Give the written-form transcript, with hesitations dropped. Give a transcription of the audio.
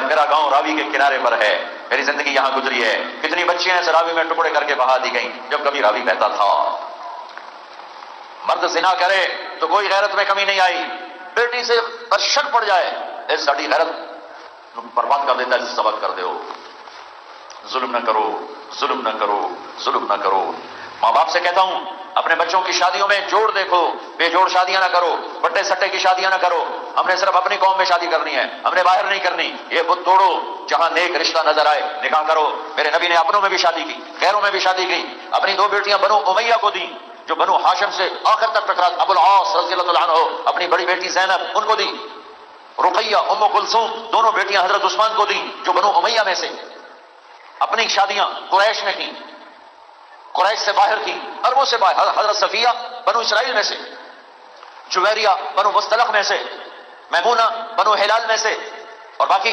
میرا گاؤں راوی کے کنارے پر ہے، میری زندگی یہاں گزری ہے، کتنی بچیاں اس راوی میں ٹکڑے کر کے بہا دی گئیں جب کبھی راوی بہتا تھا۔ مرد زنا کرے تو کوئی غیرت میں کمی نہیں آئی، بیٹی سے پر شک پڑ جائے اے ساڑی غیرت برباد کر دیتا ہے، سبق کر دے ہو۔ ظلم نہ کرو، ظلم نہ کرو، ظلم نہ کرو۔ ماں باپ سے کہتا ہوں اپنے بچوں کی شادیوں میں جوڑ دیکھو، بے جوڑ شادیاں نہ کرو، بٹے سٹے کی شادیاں نہ کرو۔ ہم نے صرف اپنی قوم میں شادی کرنی ہے، ہم نے باہر نہیں کرنی۔ یہ بت توڑو، جہاں نیک رشتہ نظر آئے نکاح کرو۔ میرے نبی نے اپنوں میں بھی شادی کی، غیروں میں بھی شادی کی۔ اپنی 2 بیٹیاں بنو امیہ کو دیں جو بنو ہاشم سے آخر تک ٹکرا، ابو العاص رضی اللہ عنہ، اپنی بڑی بیٹی زینب ان کو دی۔ رقیہ ام کلثوم دونوں بیٹیاں حضرت عثمان کو دیں جو بنو امیہ میں سے۔ اپنی شادیاں قریش نے کی، قریش سے باہر کی، عربوں سے باہر، حضرت صفیہ بنو اسرائیل میں سے، جویریہ بنو مستلق میں سے، میمونہ بنو ہلال میں سے، اور باقی